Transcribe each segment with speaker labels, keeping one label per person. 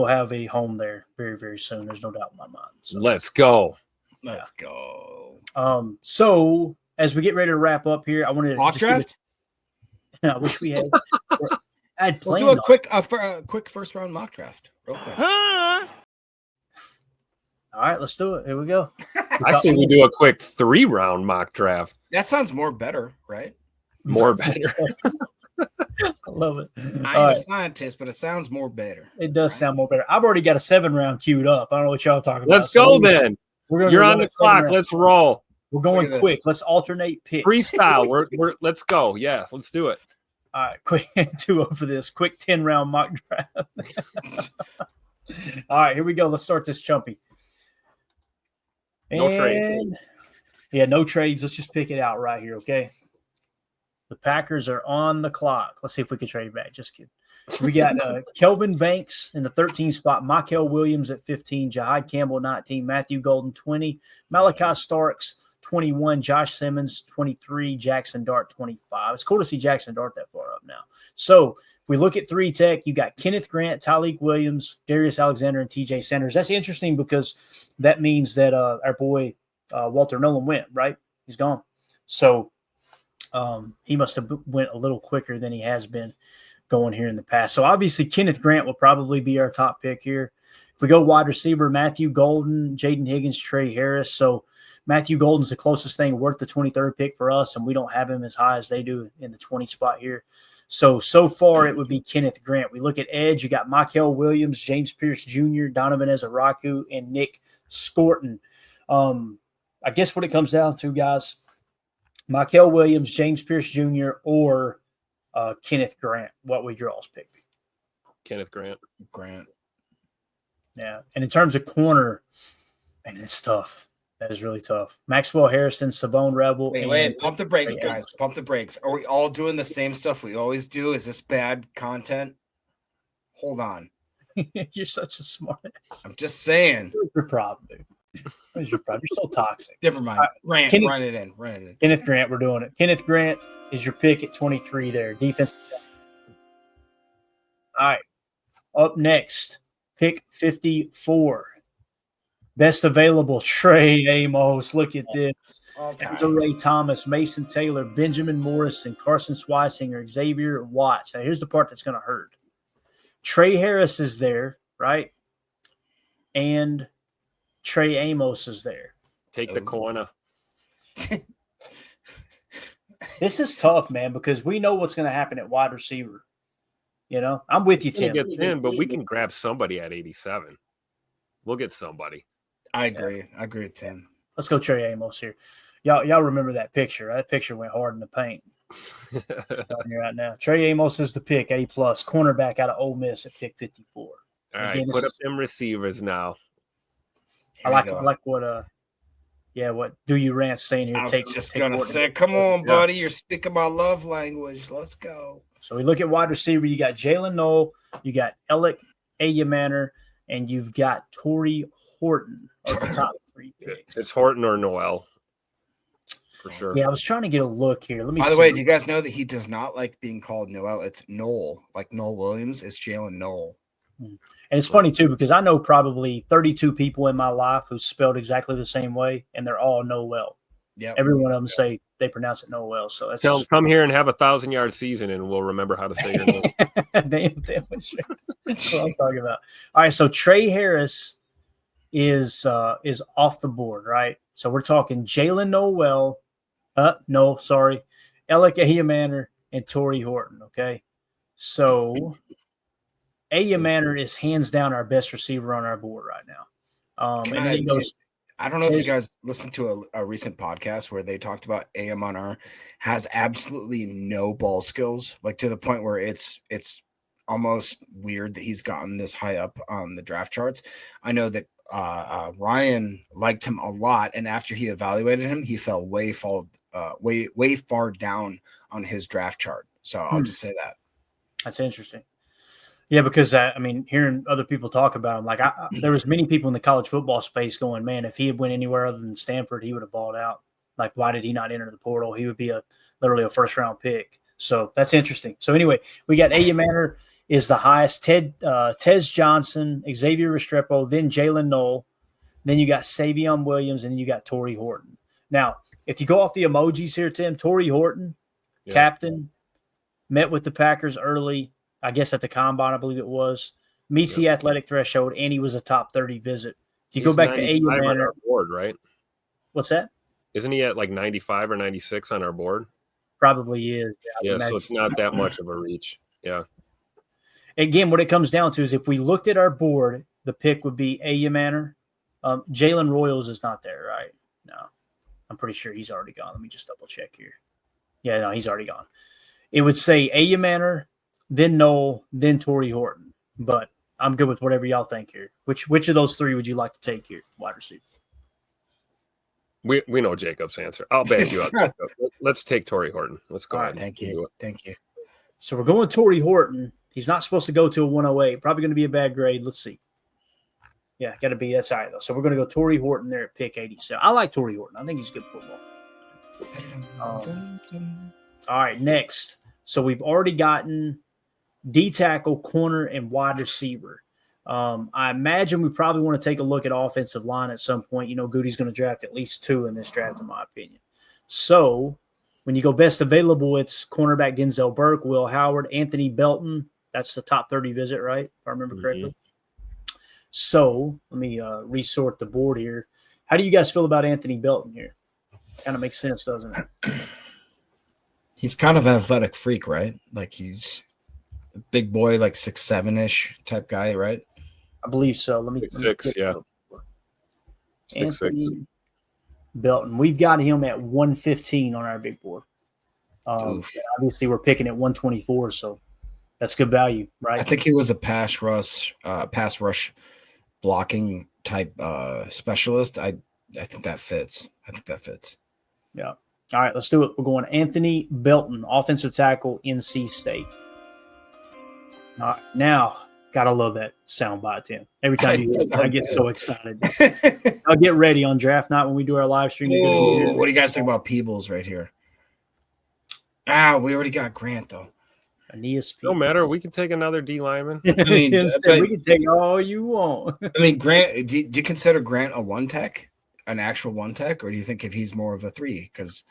Speaker 1: have a home there very, very soon. There's no doubt in my mind. So.
Speaker 2: Let's go.
Speaker 3: Let's go.
Speaker 1: So as we get ready to wrap up here, I wanted to
Speaker 3: mock draft.
Speaker 1: I wish we had.
Speaker 3: We'll do a quick first round mock draft, real quick.
Speaker 1: All right, let's do it. Here we go.
Speaker 2: I say we do a quick 3-round mock draft.
Speaker 3: That sounds more better, right?
Speaker 2: More better.
Speaker 1: I love it.
Speaker 3: I ain't a scientist, but it sounds more better.
Speaker 1: It does sound more better. I've already got a 7-round queued up. I don't know what y'all talking about.
Speaker 2: Let's go then. You're on the clock. Let's roll.
Speaker 1: We're going quick. Let's alternate picks.
Speaker 2: Freestyle. We're let's go. Yeah, let's do it.
Speaker 1: All right, quick 2-0 for this. Quick 10-round mock draft. All right, here we go. Let's start this chumpy.
Speaker 2: No trades.
Speaker 1: Yeah, no trades. Let's just pick it out right here, okay? The Packers are on the clock. Let's see if we can trade back. Just kidding. So we got Kelvin Banks in the 13th spot, Michael Williams at 15, Jahad Campbell 19, Matthew Golden 20, Malachi Starks 21, Josh Simmons 23, Jackson Dart 25. It's cool to see Jackson Dart that far up now. So if we look at 3 Tech, you got Kenneth Grant, Tyleek Williams, Darius Alexander, and TJ Sanders. That's interesting because that means that our boy Walter Nolan went, right? He's gone. So he must have went a little quicker than he has been going here in the past. So obviously Kenneth Grant will probably be our top pick here. If we go wide receiver, Matthew Golden, Jaden Higgins, Trey Harris. So Matthew Golden's the closest thing worth the 23rd pick for us, and we don't have him as high as they do in the 20 spot here. So far it would be Kenneth Grant. We look at edge, you got Michael Williams, James Pierce Jr., Donovan Ezaraku, and Nick Scorton. I guess what it comes down to, guys, Michael Williams, James Pierce Jr., or Kenneth Grant. What would your all's pick be?
Speaker 2: Kenneth Grant.
Speaker 1: Yeah. And in terms of corner, man, it's tough. That is really tough. Maxwell Harrison, Savone Rebel.
Speaker 3: Wait. Pump the brakes, guys. Pump the brakes. Are we all doing the same stuff we always do? Is this bad content? Hold on.
Speaker 1: You're such a smart ass.
Speaker 3: I'm just saying.
Speaker 1: What's your problem, dude? What is your problem? You're so toxic.
Speaker 3: Never mind. Run it in.
Speaker 1: Kenneth Grant, we're doing it. Kenneth Grant is your pick at 23 there. Defense. All right. Up next, pick 54. Best available, Trey Amos. Look at this. Ray Thomas, Mason Taylor, Benjamin Morrison, Carson Swisinger, Xavier Watts. Now, here's the part that's going to hurt. Trey Harris is there, right? And Trey Amos is there.
Speaker 2: Take the corner.
Speaker 1: This is tough, man, because we know what's going to happen at wide receiver. You know, I'm with you, Tim.
Speaker 2: We'll get 10, but we can grab somebody at 87. We'll get somebody.
Speaker 3: I agree. Yeah. I agree with Tim.
Speaker 1: Let's go Trey Amos here. Y'all remember that picture? That picture went hard in the paint. Right now, Trey Amos is the pick, A+, cornerback out of Ole Miss at pick 54.
Speaker 2: All right, put up them receivers now.
Speaker 1: I like what what Do You Rant's saying here.
Speaker 3: I was just gonna say, come on, buddy, you're speaking my love language. Let's go.
Speaker 1: So we look at wide receiver. You got Jalen Noel, you got Alec Ayumanor, and you've got Torrey Horton are the top 3 picks.
Speaker 2: It's Horton or Noel. For sure.
Speaker 1: Yeah, I was trying to get a look here. Let me.
Speaker 3: By the way, do you guys know that he does not like being called Noel? It's Noel, like Noel Williams. It's Jalen Noel.
Speaker 1: And it's funny too because I know probably 32 people in my life who spelled exactly the same way, and they're all Noel. Yeah, every one of them say they pronounce it Noel. So that's
Speaker 2: come here and have a 1,000-yard season, and we'll remember how to say your name.
Speaker 1: Damn, that's what I'm talking about. All right, so Trey Harris is off the board, right? So we're talking Jalen Noel. Alec Ayumanor and Torrey Horton, okay? So Ayumanor is hands down our best receiver on our board right now.
Speaker 3: I don't know if you guys listened to a recent podcast where they talked about Ayumanor has absolutely no ball skills, like to the point where it's almost weird that he's gotten this high up on the draft charts. I know that Ryan liked him a lot, and after he evaluated him, he fell way far down on his draft chart. So I'll just say that.
Speaker 1: That's interesting. Yeah, because hearing other people talk about him, like there was many people in the college football space going, man, if he had went anywhere other than Stanford, he would have balled out. Like, why did he not enter the portal? He would be literally a first-round pick. So that's interesting. So anyway, we got Ayumanor is the highest. Tez Johnson, Xavier Restrepo, then Jalen Knoll, then you got Savion Williams, and then you got Torrey Horton. Now, if you go off the emojis here, Tim, Torrey Horton, captain, met with the Packers early, I guess at the combine, I believe it was, meets the athletic threshold, and he was a top 30 visit. If you go back to AU Manor,
Speaker 2: board, right?
Speaker 1: What's that?
Speaker 2: Isn't he at like 95 or 96 on our board?
Speaker 1: Probably is.
Speaker 2: Yeah, so it's not that much of a reach. Yeah.
Speaker 1: Again, what it comes down to is if we looked at our board, the pick would be AU Manor. Jalen Royals is not there, right? No. I'm pretty sure he's already gone. Let me just double check here. Yeah, no, he's already gone. It would say AU Manor, then Knoll, then Torrey Horton. But I'm good with whatever y'all think here. Which of those three would you like to take here, wide receiver?
Speaker 2: We know Jacob's answer. I'll back you up. Let's take Torrey Horton. Let's go ahead.
Speaker 3: Thank you.
Speaker 1: So we're going Torrey Horton. He's not supposed to go to a 108. Probably going to be a bad grade. Let's see. Yeah, got to be. That's all right, though. So we're going to go Torrey Horton there at pick 87. I like Torrey Horton. I think he's good football. All right, next. So we've already gotten D-tackle, corner, and wide receiver. I imagine we probably want to take a look at offensive line at some point. You know, Goody's going to draft at least 2 in this draft, in my opinion. So when you go best available, it's cornerback Denzel Burke, Will Howard, Anthony Belton. That's the top 30 visit, right? If I remember correctly. So let me resort the board here. How do you guys feel about Anthony Belton here? Kind of makes sense, doesn't it?
Speaker 3: He's kind of an athletic freak, right? Like he's a big boy, like 6'7" type guy, right?
Speaker 1: I believe so. Let me
Speaker 2: 6'6", yeah.
Speaker 1: Anthony Belton. We've got him at 115 on our big board. Obviously, we're picking at 124, so that's good value, right?
Speaker 3: I think he was a pass rush blocking type specialist. I think that fits.
Speaker 1: Yeah. All right, let's do it. We're going Anthony Belton, offensive tackle, NC State. All right, now, gotta love that soundbite, Tim. Every time you hear it, I get so excited. I'll get ready on draft night when we do our live stream.
Speaker 3: Ooh, what do you guys think about Peebles right here? We already got Grant, though.
Speaker 1: Aeneas
Speaker 2: no matter. We can take another D lineman.
Speaker 1: I mean, we can take all you want.
Speaker 3: I mean, Grant. Do you consider Grant a one tech, an actual one tech, or do you think if he's more of a 3? Because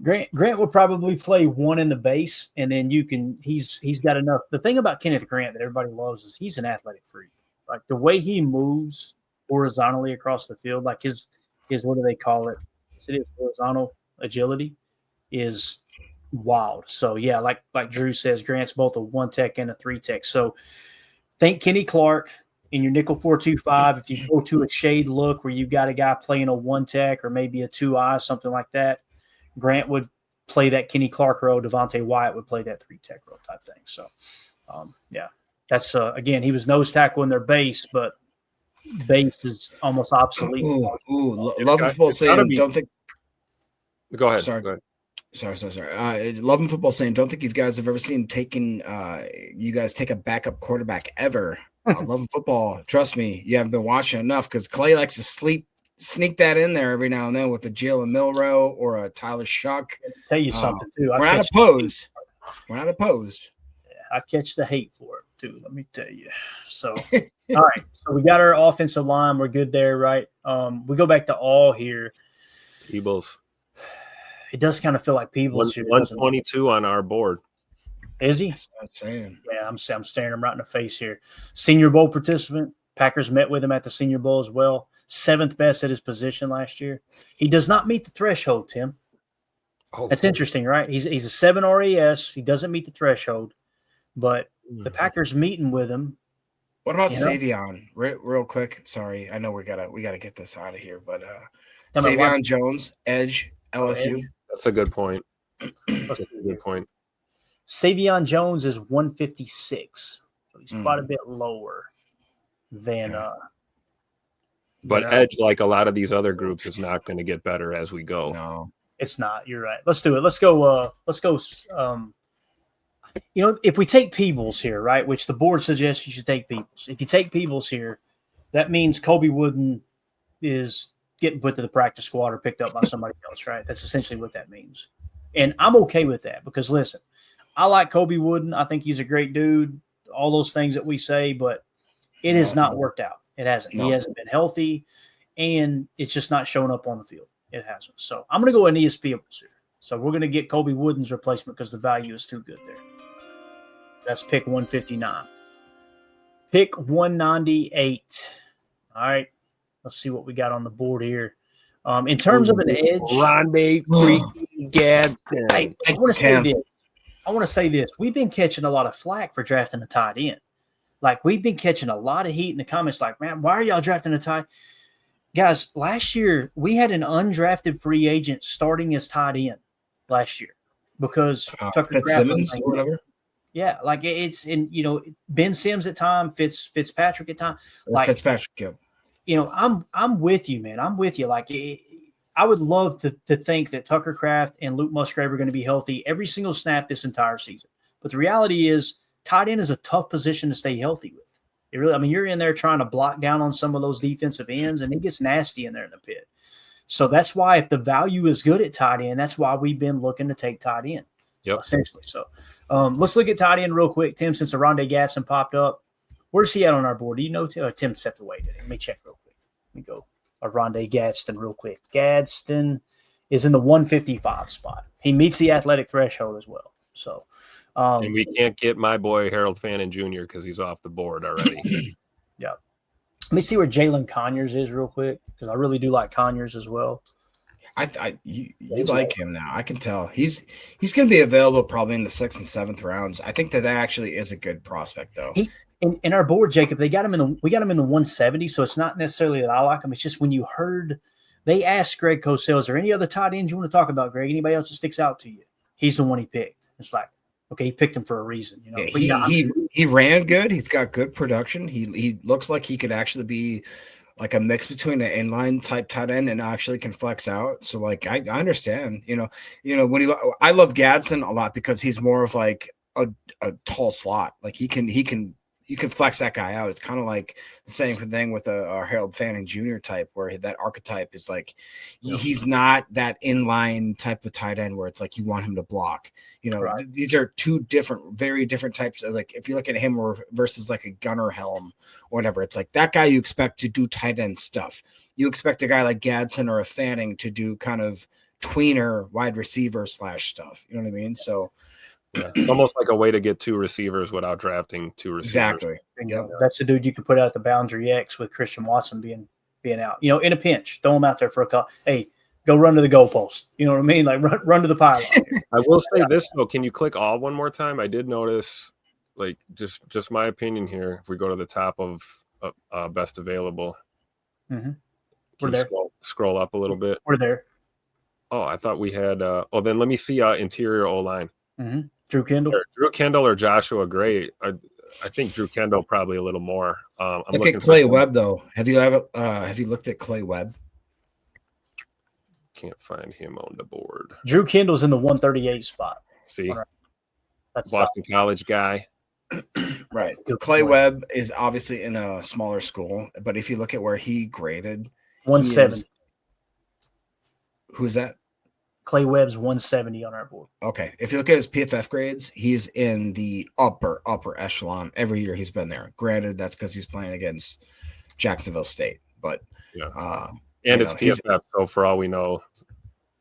Speaker 1: Grant would probably play 1 in the base, and then he's got enough. The thing about Kenneth Grant that everybody loves is he's an athletic freak. Like the way he moves horizontally across the field, like his what do they call it? Horizontal agility is wild. So yeah, like Drew says, Grant's both a 1 tech and a 3 tech. So think Kenny Clark in your nickel 4-2-5. If you go to a shade look where you've got a guy playing a 1 tech or maybe a 2-eye, something like that, Grant would play that Kenny Clark role. Devontae Wyatt would play that 3 tech role type thing. So yeah, that's again, he was nose tackle in their base, but base is almost obsolete.
Speaker 3: Love and Football saying, don't think.
Speaker 2: Go ahead.
Speaker 3: Sorry.
Speaker 2: Go ahead.
Speaker 3: Sorry. Love and Football saying, don't think you guys have ever seen you guys take a backup quarterback ever. Love and Football, trust me, you haven't been watching enough because Clay likes to sneak that in there every now and then with a Jalen Milroe or a Tyler Shuck.
Speaker 1: Tell you something too.
Speaker 3: We're not opposed.
Speaker 1: I catch the hate for it too. Let me tell you. So, all right. So we got our offensive line. We're good there, right? We go back to all here.
Speaker 2: Peebles.
Speaker 1: It does kind of feel like Peebles here.
Speaker 2: 122 on our board.
Speaker 1: Is he?
Speaker 3: That's what I'm saying.
Speaker 1: Yeah, I'm staring him right in the face here. Senior Bowl participant. Packers met with him at the Senior Bowl as well. 7th best at his position last year. He does not meet the threshold, Tim. That's interesting, right? He's a 7 RAS. He doesn't meet the threshold, but the Packers meeting with him.
Speaker 3: What about Savion? Real quick. Sorry, I know we gotta get this out of here, but Savion Jones, edge, LSU.
Speaker 2: That's a good point.
Speaker 1: Savion Jones is 156, so he's quite a bit lower than.
Speaker 2: But edge, like a lot of these other groups, is not going to get better as we go.
Speaker 3: No,
Speaker 1: it's not. You're right. Let's do it. Let's go. If we take Peebles here, right, which the board suggests you should take Peebles. If you take Peebles here, that means Kobe Wooden is getting put to the practice squad or picked up by somebody else, right? That's essentially what that means. And I'm okay with that because, listen, I like Kobe Wooden. I think he's a great dude. all those things that we say, but it has not worked out. It hasn't.
Speaker 3: No.
Speaker 1: He hasn't been healthy, and it's just not showing up on the field. It hasn't. So I'm going to go Aeneas Peebles here. So we're going to get Colby Wooden's replacement because the value is too good there. That's pick 159. Pick 198. All right. Let's see what we got on the board here. In terms of an edge,
Speaker 2: Rondé freaking Gadsden.
Speaker 1: I want to say this. We've been catching a lot of flack for drafting a tight end. Like, we've been catching a lot of heat in the comments like, man, why are y'all drafting a tight? Guys, last year we had an undrafted free agent starting as tight end last year because Tucker
Speaker 3: Simmons or whatever.
Speaker 1: Yeah, like it's in, Ben Sims at time, Fitzpatrick at time. Like
Speaker 3: Fitzpatrick, yeah.
Speaker 1: I'm with you, man. I'm with you. Like, I would love to think that Tucker Kraft and Luke Musgrave are going to be healthy every single snap this entire season. But the reality is, tight end is a tough position to stay healthy with. It really, you're in there trying to block down on some of those defensive ends, and it gets nasty in there in the pit. So that's why, if the value is good at tight end, that's why we've been looking to take tight end.
Speaker 2: Yep.
Speaker 1: Essentially. So let's look at tight end real quick, Tim, since Rondé Gadsden popped up. Where's he at on our board? Do you know, Tim? Tim stepped away. Let me check real quick. Let me go. Rondé Gadsden real quick. Gadsden is in the 155 spot. He meets the athletic threshold as well. So,
Speaker 2: and we can't get my boy Harold Fannin Jr. because he's off the board already.
Speaker 1: Yeah. Let me see where Jalen Conyers is real quick, because I really do like Conyers as well.
Speaker 3: You like him now. I can tell he's going to be available probably in the 6th and 7th rounds. I think that actually is a good prospect, though.
Speaker 1: In our board, Jacob, we got him in the 170. So it's not necessarily that I like him. It's just when you heard they asked Greg Cosell, is there any other tight ends you want to talk about, Greg? Anybody else that sticks out to you? He's the one he picked. It's like, okay, he picked him for a reason,
Speaker 3: Yeah, he ran good. He's got good production. He looks like he could actually be like a mix between an inline type tight end and actually can flex out. So like I understand, when I love Gadsden a lot because he's more of like a tall slot. Like you can flex that guy out. It's kind of like the same thing with a Harold Fanning Jr. type, where that archetype is like he's not that inline type of tight end where it's like you want him to block.
Speaker 1: Right.
Speaker 3: These are two very different types of, like, if you look at him versus like a Gunnar Helm or whatever, it's like that guy you expect to do tight end stuff. You expect a guy like Gadsden or a Fanning to do kind of tweener wide receiver / stuff. You know what I mean? So.
Speaker 2: Yeah, it's almost like a way to get 2 receivers without drafting 2 receivers.
Speaker 3: Exactly.
Speaker 1: Yep. That's the dude you could put out at the boundary X with Christian Watson being out. In a pinch, throw him out there for a call. Hey, go run to the goalpost. You know what I mean? Like run to the pylon.
Speaker 2: I will say this though. Can you click all one more time? I did notice, like, just my opinion here. If we go to the top of best available,
Speaker 1: we're there.
Speaker 2: Scroll up a little bit.
Speaker 1: We're there.
Speaker 2: Oh, I thought we had. Then let me see interior O line.
Speaker 1: Drew
Speaker 2: Kendall or Joshua Gray. I think Drew Kendall probably a little more.
Speaker 3: Look at Clay Webb though. Have you looked at Clay Webb?
Speaker 2: Can't find him on the board.
Speaker 1: Drew Kendall's in the 138 spot.
Speaker 2: See,
Speaker 1: right. That's
Speaker 2: Boston College guy.
Speaker 3: Right. Clay Webb is obviously in a smaller school, but if you look at where he graded,
Speaker 1: 170.
Speaker 3: Who's that?
Speaker 1: Clay Webb's 170 on our board.
Speaker 3: Okay. If you look at his PFF grades, he's in the upper echelon every year he's been there. Granted, that's because he's playing against Jacksonville State, but
Speaker 2: and it's PFF, so for all we know,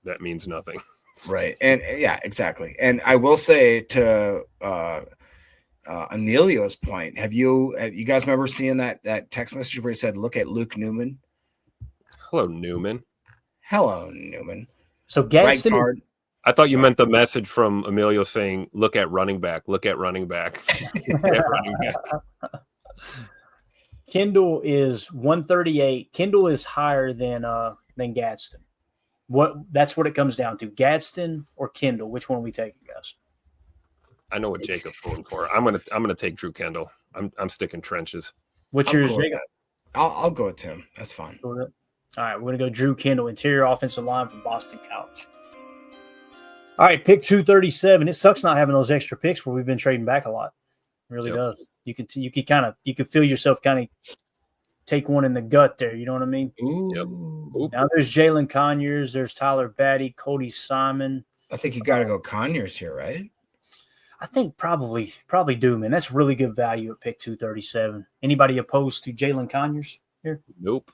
Speaker 2: that means nothing.
Speaker 3: Right. And yeah, exactly. And I will say to Emilio's point, have you guys remember seeing that text message where he said, look at Luke Newman?
Speaker 2: Hello, Newman.
Speaker 1: So Gadsden,
Speaker 3: right,
Speaker 2: I thought you meant the message from Emilio saying, look at running back. Look at running back.
Speaker 1: Kendall is 138. Kendall is higher than Gadsden. That's what it comes down to. Gadsden or Kendall. Which one are we taking, guys?
Speaker 2: I know what Jacob's going for. I'm gonna take Drew Kendall. I'm sticking trenches.
Speaker 1: What's yours, Jacob?
Speaker 3: I'll go with Tim. That's fine.
Speaker 1: All right, we're going to go Drew Kendall, interior offensive line from Boston College. All right, pick 237. It sucks not having those extra picks where we've been trading back a lot. It really does. You could feel yourself kind of take one in the gut there. You know what I mean?
Speaker 3: Ooh.
Speaker 1: Now there's Jalen Conyers. There's Tyler Batty, Cody Simon.
Speaker 3: I think you got to go Conyers here, right?
Speaker 1: I think probably do, man. That's really good value at pick 237. Anybody opposed to Jalen Conyers here?
Speaker 2: Nope.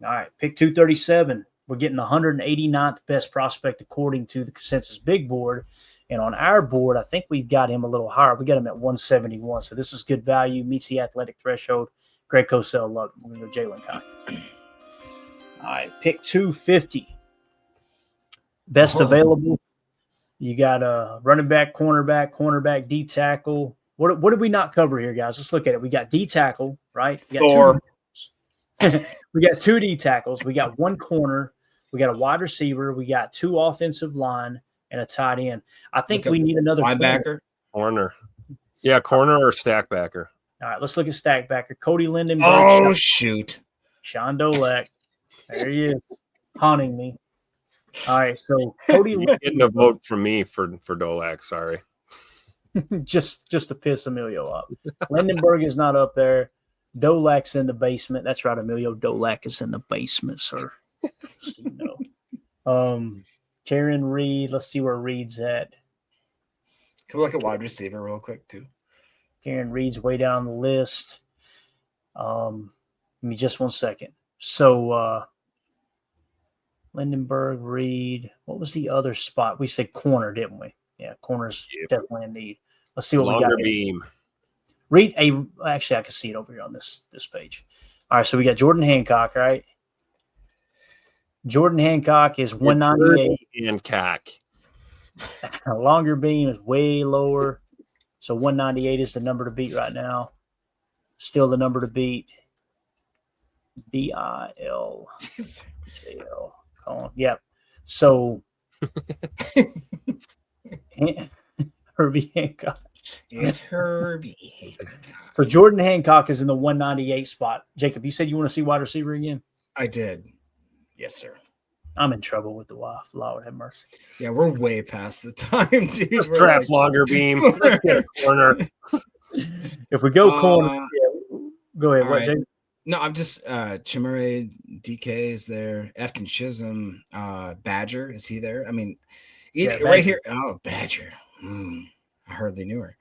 Speaker 1: All right, pick 237. We're getting 189th best prospect according to the consensus big board. And on our board, I think we've got him a little higher. We got him at 171. So this is good value, meets the athletic threshold. Greg Cosell loved him. We're going to go Jalen Conyers. All right, pick 250. Best available. You got a running back, cornerback, D tackle. What did we not cover here, guys? Let's look at it. We got D tackle, right? We got 2 D tackles. We got 1 corner. We got a wide receiver. We got 2 offensive line and a tight end. I think we need another
Speaker 3: linebacker.
Speaker 2: Corner. Yeah, corner or stack backer.
Speaker 1: All right, let's look at stack backer. Cody Lindenberg.
Speaker 3: Oh, shoot.
Speaker 1: Sean Dolak. There he is, haunting me. All right, so Cody
Speaker 2: getting a vote from me for Dolak. Sorry,
Speaker 1: just to piss Emilio off. Lindenberg is not up there. Dolak's in the basement. That's right, Emilio. Dolak is in the basement, sir. So, Karen Reed. Let's see where Reed's at.
Speaker 3: Can we look at wide receiver real quick too?
Speaker 1: Karen Reed's way down the list. Give me just 1 second. So. Lindenberg, Reed. What was the other spot? We said corner, didn't we? Yeah, corner's definitely a need. Let's see what we got.
Speaker 2: Longer beam.
Speaker 1: Reed, actually, I can see it over here on this page. All right, so we got Jordan Hancock, right? Jordan Hancock is 198.
Speaker 2: Hancock.
Speaker 1: Longer beam is way lower. So 198 is the number to beat right now. Still the number to beat. BIL. JL. Yep. So Herbie Hancock.
Speaker 3: It's Herbie Hancock.
Speaker 1: So Jordan Hancock is in the 198 spot. Jacob, you said you want to see wide receiver again?
Speaker 3: I did. Yes, sir.
Speaker 1: I'm in trouble with the wife. Lord have mercy.
Speaker 3: Yeah, we're way past the time, dude.
Speaker 2: Let's draft longer beam. Corner.
Speaker 1: If we go corner, go ahead. What,
Speaker 3: right.
Speaker 1: Jacob?
Speaker 3: No, I'm just Chimere DK is there. Efton Chisholm, Badger, is he there? I mean, right here. Oh, Badger. I hardly knew her.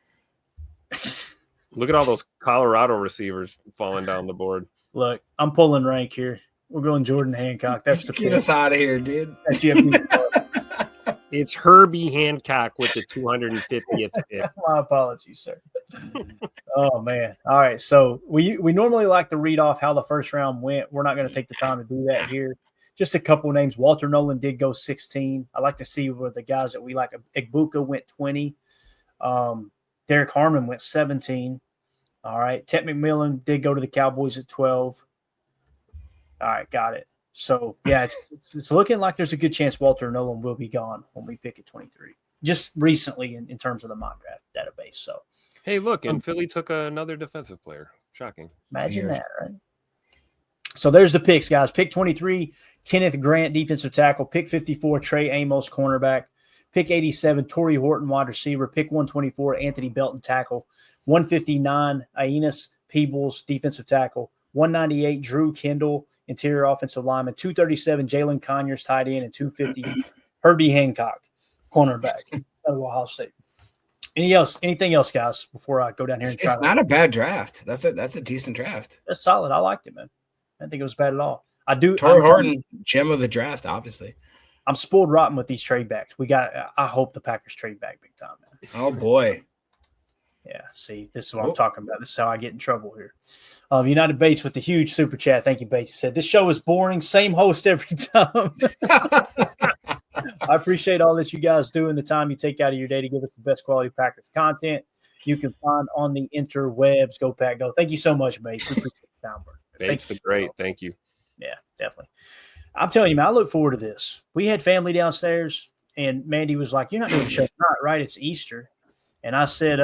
Speaker 2: Look at all those Colorado receivers falling down the board.
Speaker 1: Look, I'm pulling rank here. We're going Jordan Hancock. That's the
Speaker 3: get us out of here, dude.
Speaker 1: That's Jeffy.
Speaker 2: It's Herbie Hancock with the 250th pick.
Speaker 1: My apologies, sir. Oh, man. All right. So we normally like to read off how the first round went. We're not going to take the time to do that here. Just a couple of names. Walter Nolan did go 16. I like to see where the guys that we like. Egbuka went 20. Derek Harmon went 17. All right. Ted McMillan did go to the Cowboys at 12. All right. Got it. So, yeah, it's looking like there's a good chance Walter Nolan will be gone when we pick at 23. Just recently in terms of the mock draft database. So,
Speaker 2: hey, look, and Philly took another defensive player. Shocking.
Speaker 1: Imagine that, right? So there's the picks, guys. Pick 23, Kenneth Grant, defensive tackle. Pick 54, Trey Amos, cornerback. Pick 87, Torrey Horton, wide receiver. Pick 124, Anthony Belton, tackle. 159, Aeneas Peebles, defensive tackle. 198, Drew Kendall, interior offensive lineman. 237, Jalen Conyers, tight end. And 250, Herbie Hancock, cornerback out of Ohio State. Anything else, guys, before I go down here and try?
Speaker 3: It's not a bad draft. That's a decent draft.
Speaker 1: That's solid. I liked it, man. I didn't think it was bad at all. I do.
Speaker 3: Torrey Horton, gem of the draft, obviously.
Speaker 1: I'm spoiled rotten with these trade backs. I hope the Packers trade back big time, man.
Speaker 3: Oh boy.
Speaker 1: Yeah. See, this is what I'm talking about. This is how I get in trouble here. United Bates with the huge super chat. Thank you, Bates. He said, this show is boring. Same host every time. I appreciate all that you guys do and the time you take out of your day to give us the best quality Packers content you can find on the interwebs. Go Pack Go. Thank you so much, Bates. We appreciate the soundboard.
Speaker 2: Thanks. Great. Thank you.
Speaker 1: Yeah, definitely. I'm telling you, man, I look forward to this. We had family downstairs, and Mandy was like, you're not doing a show tonight, right? It's Easter. And I said,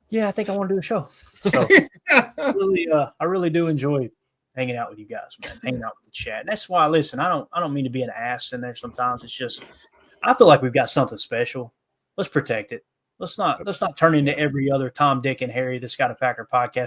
Speaker 1: yeah, I think I want to do a show. So I really do enjoy hanging out with you guys, man, hanging out with the chat. And that's why, listen, I don't mean to be an ass in there sometimes. It's just I feel like we've got something special. Let's protect it. Let's not turn into every other Tom, Dick, and Harry that's got a Packer podcast